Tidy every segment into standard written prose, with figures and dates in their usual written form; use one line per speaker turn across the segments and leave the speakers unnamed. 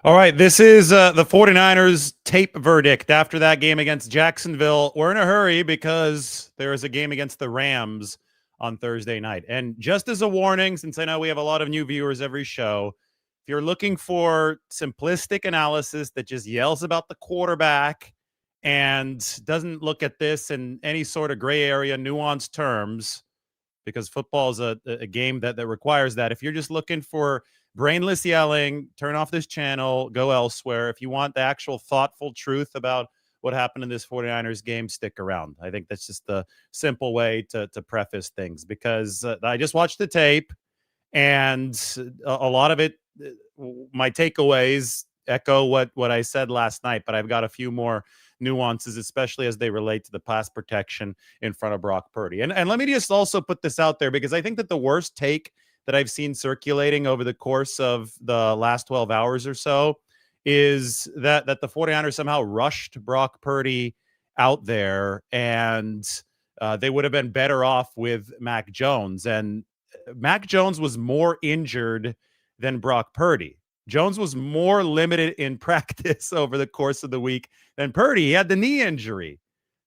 All right, this is the 49ers tape verdict after that game against Jacksonville. We're in a hurry because there is a game against the Rams on Thursday night. And just as a warning, since I know we have a lot of new viewers every show, if you're looking for simplistic analysis that just yells about the quarterback and doesn't look at this in any sort of gray area, nuanced terms, because football is a game that requires that. If you're just looking for brainless yelling, turn off this channel, go elsewhere. If you want the actual thoughtful truth about what happened in this 49ers game, stick around. I think that's just the simple way to preface things, because I just watched the tape and a lot of it, my takeaways echo what I said last night, but I've got a few more nuances, especially as they relate to the pass protection in front of Brock Purdy. And let me just also put this out there, because I think that the worst take that I've seen circulating over the course of the last 12 hours or so is that the 49ers somehow rushed Brock Purdy out there and they would have been better off with Mac Jones. And Mac Jones was more injured than Brock Purdy. Jones was more limited in practice over the course of the week than Purdy. He had the knee injury.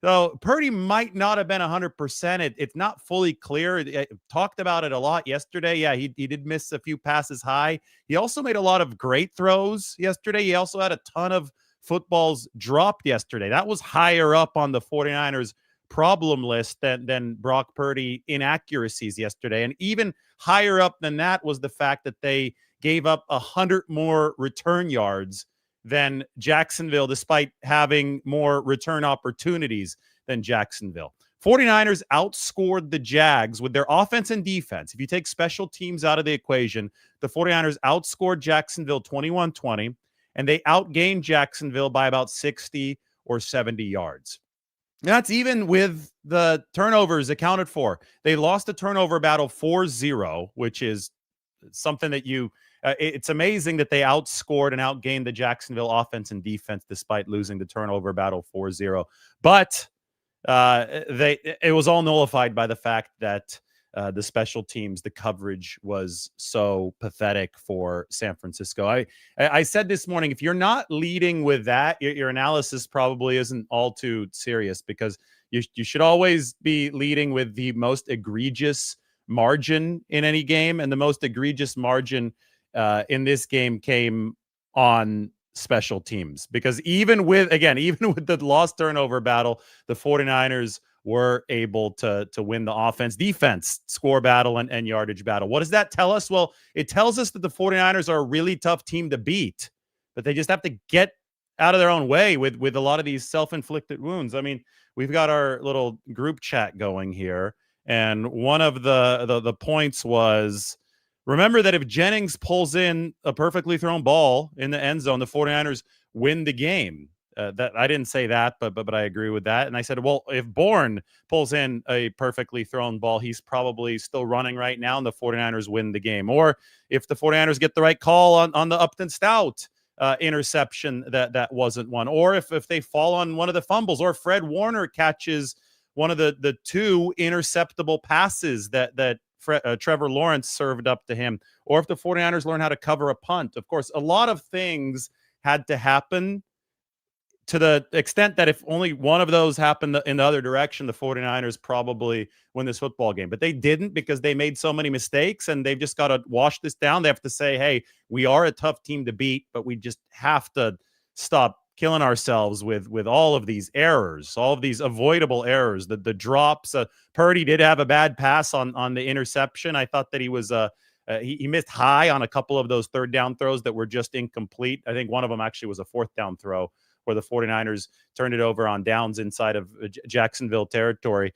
So Purdy might not have been 100%. It's not fully clear. I talked about it a lot yesterday. Yeah, he did miss a few passes high. He also made a lot of great throws yesterday. He also had a ton of footballs dropped yesterday. That was higher up on the 49ers problem list than Brock Purdy inaccuracies yesterday. And even higher up than that was the fact that they gave up 100 more return yards than Jacksonville, despite having more return opportunities than Jacksonville. 49ers outscored the Jags with their offense and defense. If you take special teams out of the equation, the 49ers outscored Jacksonville 21-20, and they outgained Jacksonville by about 60 or 70 yards. That's even with the turnovers accounted for. They lost the turnover battle 4-0, which is something that it's amazing that they outscored and outgained the Jacksonville offense and defense despite losing the turnover battle 4-0. But it was all nullified by the fact that the special teams, the coverage was so pathetic for San Francisco. I said this morning, if you're not leading with that, your analysis probably isn't all too serious, because you should always be leading with the most egregious margin in any game, and the most egregious margin in this game came on special teams, because even with the lost turnover battle, the 49ers were able to win the offense, defense, score battle, and yardage battle. What does that tell us? Well, it tells us that the 49ers are a really tough team to beat, but they just have to get out of their own way with a lot of these self-inflicted wounds. I mean, we've got our little group chat going here, and one of the points was, remember that if Jennings pulls in a perfectly thrown ball in the end zone, the 49ers win the game. That I didn't say that, but I agree with that. And I said, well, if Bourne pulls in a perfectly thrown ball, he's probably still running right now, and the 49ers win the game. Or if the 49ers get the right call on the Upton Stout interception that wasn't one, or if they fall on one of the fumbles, or Fred Warner catches one of the two interceptable passes that Trevor Lawrence served up to him, or if the 49ers learn how to cover a punt. Of course, a lot of things had to happen, to the extent that if only one of those happened in the other direction, the 49ers probably win this football game. But they didn't, because they made so many mistakes, and they've just got to wash this down. They have to say, hey, we are a tough team to beat, but we just have to stop killing ourselves with all of these errors, all of these avoidable errors, the drops. Purdy did have a bad pass on the interception. I thought that he was he missed high on a couple of those third down throws that were just incomplete. I think one of them actually was a fourth down throw where the 49ers turned it over on downs inside of Jacksonville territory.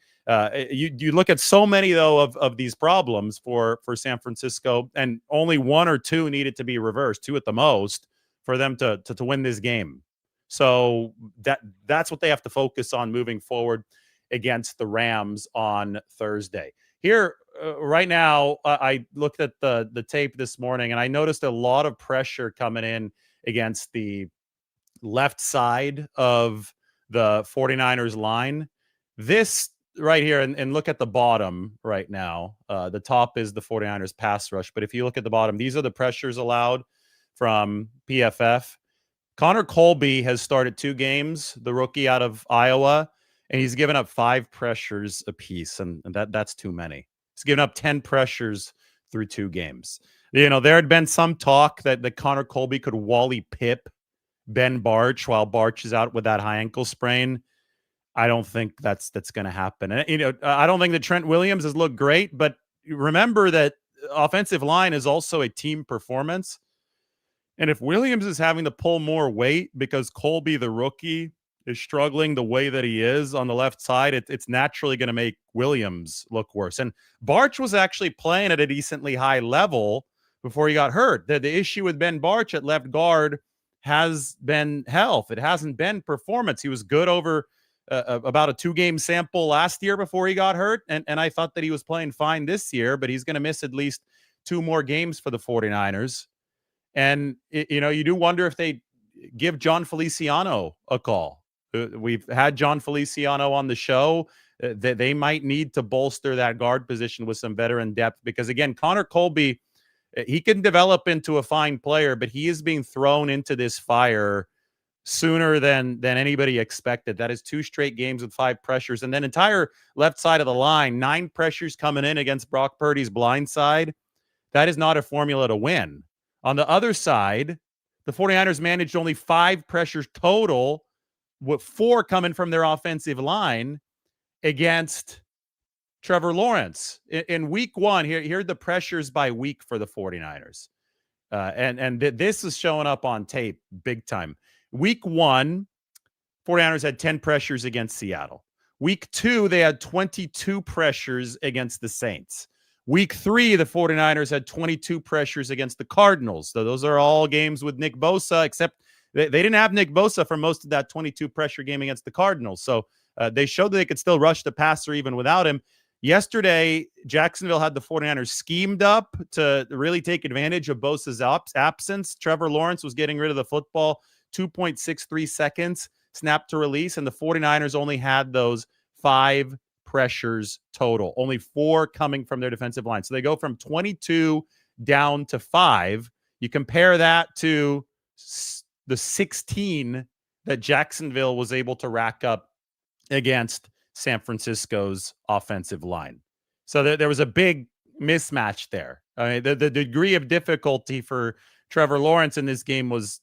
You look at so many, though, of these problems for San Francisco, and only one or two needed to be reversed, two at the most, for them to win this game. So that's what they have to focus on moving forward against the Rams on Thursday. Here, right now, I looked at the tape this morning, and I noticed a lot of pressure coming in against the left side of the 49ers line. This right here, and look at the bottom right now. The top is the 49ers pass rush, but if you look at the bottom, these are the pressures allowed from PFF. Connor Colby has started 2 games, the rookie out of Iowa, and he's given up 5 pressures apiece, and that's too many. He's given up 10 pressures through 2 games. You know, there had been some talk that Connor Colby could Wally Pip Ben Barch while Barch is out with that high ankle sprain. I don't think that's going to happen. And, you know, I don't think that Trent Williams has looked great, but remember that offensive line is also a team performance. And if Williams is having to pull more weight because Colby, the rookie, is struggling the way that he is on the left side, it's naturally going to make Williams look worse. And Barch was actually playing at a decently high level before he got hurt. The issue with Ben Barch at left guard has been health. It hasn't been performance. He was good over about a 2-game sample last year before he got hurt. And I thought that he was playing fine this year, but he's going to miss at least 2 more games for the 49ers. And, you know, you do wonder if they give John Feliciano a call. We've had John Feliciano on the show. That they might need to bolster that guard position with some veteran depth because, again, Connor Colby, he can develop into a fine player, but he is being thrown into this fire sooner than anybody expected. That is 2 straight games with 5 pressures. And then entire left side of the line, 9 pressures coming in against Brock Purdy's blind side. That is not a formula to win. On the other side, the 49ers managed only 5 pressures total, with 4 coming from their offensive line against Trevor Lawrence. In week 1, here are the pressures by week for the 49ers. This is showing up on tape big time. Week 1, 49ers had 10 pressures against Seattle. Week 2, they had 22 pressures against the Saints. Week 3, the 49ers had 22 pressures against the Cardinals. So those are all games with Nick Bosa, except they didn't have Nick Bosa for most of that 22 pressure game against the Cardinals. So they showed that they could still rush the passer even without him. Yesterday, Jacksonville had the 49ers schemed up to really take advantage of Bosa's absence. Trevor Lawrence was getting rid of the football 2.63 seconds, snap to release, and the 49ers only had those 5 pressures total, only 4 coming from their defensive line. So they go from 22 down to 5. You compare that to the 16 that Jacksonville was able to rack up against San Francisco's offensive line. So there was a big mismatch there. I mean, the degree of difficulty for Trevor Lawrence in this game was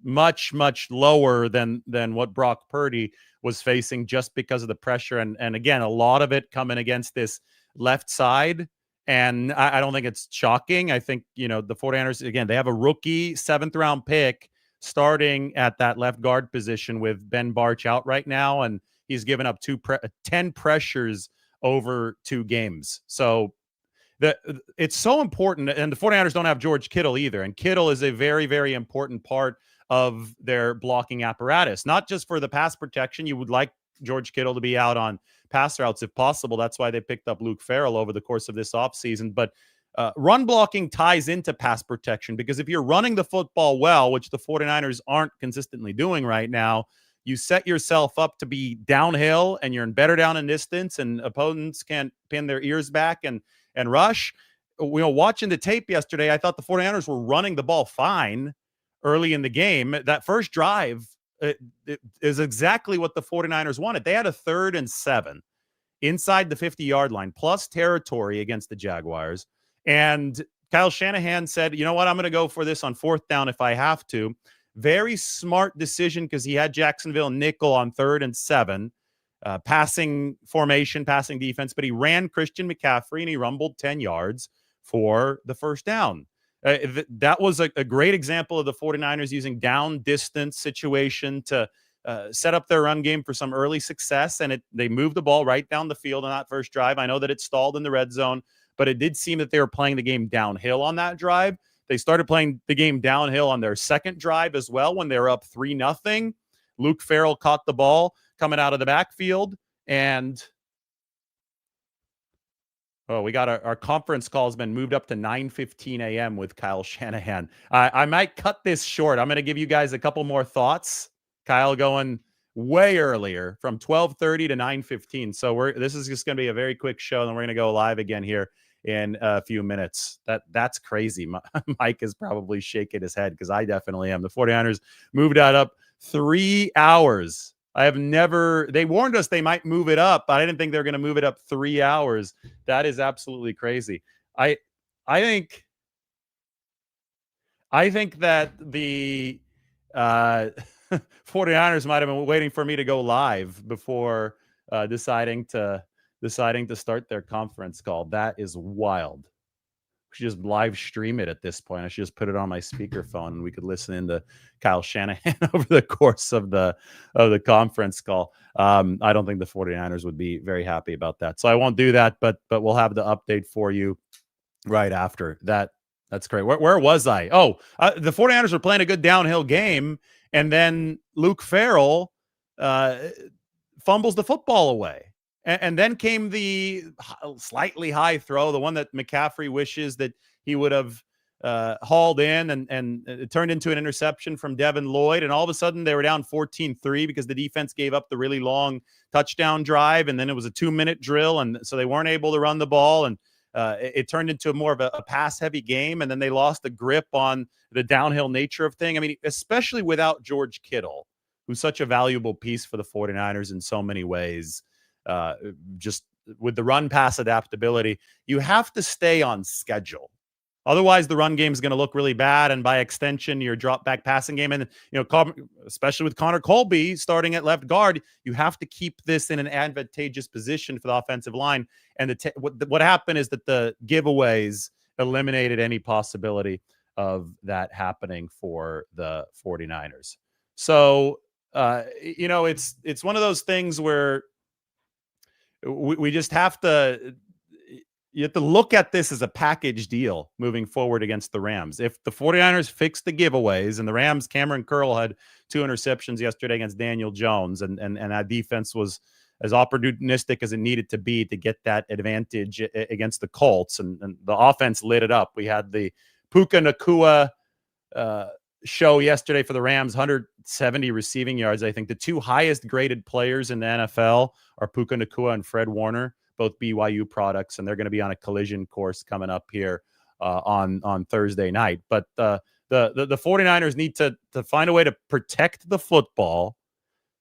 much, much lower than what Brock Purdy was facing just because of the pressure. And again, a lot of it coming against this left side. And I don't think it's shocking. I think, you know, the 49ers, again, they have a rookie 7th-round pick starting at that left guard position with Ben Barch out right now. And he's given up 10 pressures over 2 games. So it's so important. And the 49ers don't have George Kittle either. And Kittle is a very, very important part of their blocking apparatus, not just for the pass protection. You would like George Kittle to be out on pass routes if possible. That's why they picked up Luke Farrell over the course of this offseason. But run blocking ties into pass protection because if you're running the football well, which the 49ers aren't consistently doing right now, you set yourself up to be downhill and you're in better down and distance and opponents can't pin their ears back and rush. You know, watching the tape yesterday, I thought the 49ers were running the ball fine early in the game. That first drive it is exactly what the 49ers wanted. They had a 3rd and 7 inside the 50-yard line, plus territory against the Jaguars. And Kyle Shanahan said, you know what, I'm going to go for this on 4th down if I have to. Very smart decision because he had Jacksonville nickel on 3rd and 7. Passing formation, passing defense, but he ran Christian McCaffrey and he rumbled 10 yards for the first down. That was a great example of the 49ers using down distance situation to set up their run game for some early success. And they moved the ball right down the field on that first drive. I know that it stalled in the red zone, but it did seem that they were playing the game downhill on that drive. They started playing the game downhill on their second drive as well when they were up 3-0. Luke Farrell caught the ball coming out of the backfield. And, we got our conference call has been moved up to 9:15 a.m. with Kyle Shanahan. I might cut this short. I'm going to give you guys a couple more thoughts. Kyle going way earlier from 12:30 to 9:15. So this is just going to be a very quick show. And then we're going to go live again here in a few minutes. That's crazy. Mike is probably shaking his head because I definitely am. The 49ers moved that up 3 hours. They warned us they might move it up, but I didn't think they were going to move it up 3 hours. That is absolutely crazy. I I think I think that the uh, 49ers might have been waiting for me to go live before deciding to start their conference call. That is wild. We should just live stream it at this point. I should just put it on my speakerphone and we could listen into Kyle Shanahan over the course of the conference call. I don't think the 49ers would be very happy about that. So I won't do that, but we'll have the update for you right after that. That's great. Where was I? Oh, the 49ers were playing a good downhill game, and then Luke Farrell uh, fumbles the football away. And then came the slightly high throw, the one that McCaffrey wishes that he would have hauled in, and it turned into an interception from Devin Lloyd. And all of a sudden, they were down 14-3 because the defense gave up the really long touchdown drive, and then it was a 2-minute drill, and so they weren't able to run the ball, and it turned into more of a pass-heavy game, and then they lost the grip on the downhill nature of thing. I mean, especially without George Kittle, who's such a valuable piece for the 49ers in so many ways. Just with the run-pass adaptability, you have to stay on schedule. Otherwise, the run game is going to look really bad, and by extension, your drop-back passing game, and especially with Connor Colby starting at left guard, you have to keep this in an advantageous position for the offensive line. And what happened is that the giveaways eliminated any possibility of that happening for the 49ers. So, it's one of those things where we just have to you have to look at this as a package deal moving forward against the Rams. If the 49ers fix the giveaways, and the Rams, Cameron Curl had 2 interceptions yesterday against Daniel Jones, and that defense was as opportunistic as it needed to be to get that advantage against the Colts, and the offense lit it up. We had the Puka Nacua show yesterday for the Rams, 170 receiving yards. I think the 2 highest graded players in the NFL are Puka Nacua and Fred Warner, both BYU products, and they're going to be on a collision course coming up here on Thursday night. But the 49ers need to find a way to protect the football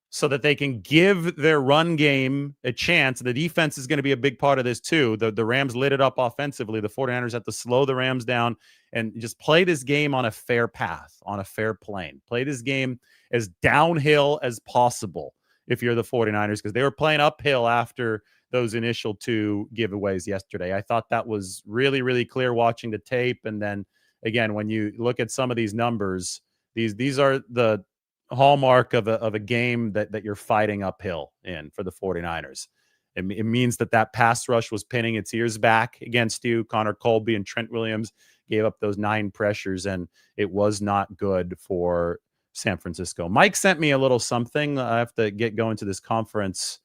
so that they can give their run game a chance. The defense is going to be a big part of this too. The Rams lit it up offensively. The 49ers have to slow the Rams down and just play this game on a fair path, on a fair plane. Play this game as downhill as possible if you're the 49ers, because they were playing uphill after those initial 2 giveaways yesterday. I thought that was really, really clear watching the tape. And then again, when you look at some of these numbers, these are the hallmark of a game that you're fighting uphill in for the 49ers. It means that pass rush was pinning its ears back against you. Connor Colby and Trent Williams gave up those 9 pressures, and it was not good for San Francisco. Mike sent me a little something. I have to get going to this conference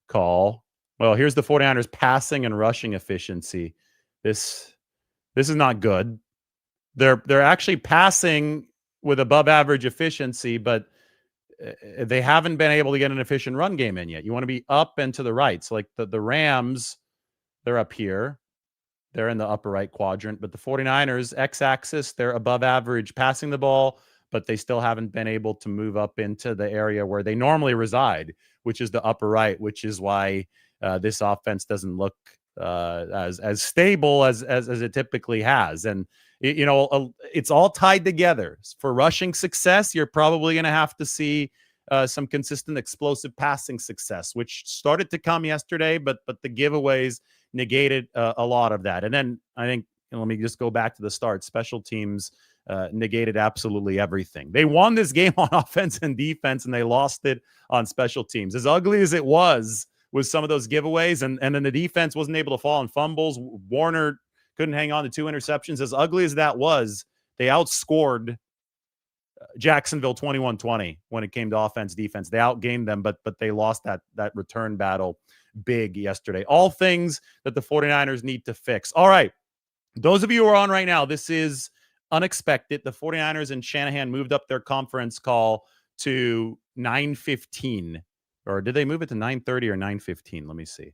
call. Well, here's the 49ers passing and rushing efficiency. This is not good. They're actually passing with above average efficiency, but they haven't been able to get an efficient run game in yet. You want to be up and to the right. So like the Rams, they're up here. They're in the upper right quadrant, but the 49ers, x-axis, they're above average passing the ball, but they still haven't been able to move up into the area where they normally reside, which is the upper right, which is why this offense doesn't look as stable as it typically has. And it's all tied together. For rushing success, you're probably going to have to see some consistent explosive passing success, which started to come yesterday, but the giveaways negated a lot of that. And then I think, let me just go back to the start. Special teams negated absolutely everything. They won this game on offense and defense, and they lost it on special teams. As ugly as it was with some of those giveaways, and then the defense wasn't able to fall on fumbles. Warner couldn't hang on to 2 interceptions. As ugly as that was, they outscored Jacksonville 21-20 when it came to offense, defense. They outgained them, but they lost that return battle big yesterday. All things that the 49ers need to fix. All right. Those of you who are on right now, this is unexpected. The 49ers and Shanahan moved up their conference call to 9:15. Or did they move it to 9:30 or 9:15? Let me see.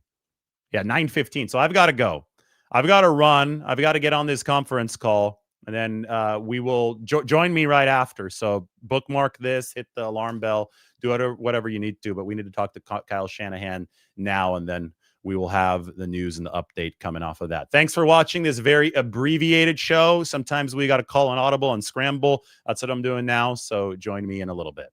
Yeah, 9:15. So I've got to go. I've got to run. I've got to get on this conference call, and then we will join me right after. So bookmark this, hit the alarm bell, do whatever you need to. But we need to talk to Kyle Shanahan now, and then we will have the news and the update coming off of that. Thanks for watching this very abbreviated show. Sometimes we got to call an audible and scramble. That's what I'm doing now. So join me in a little bit.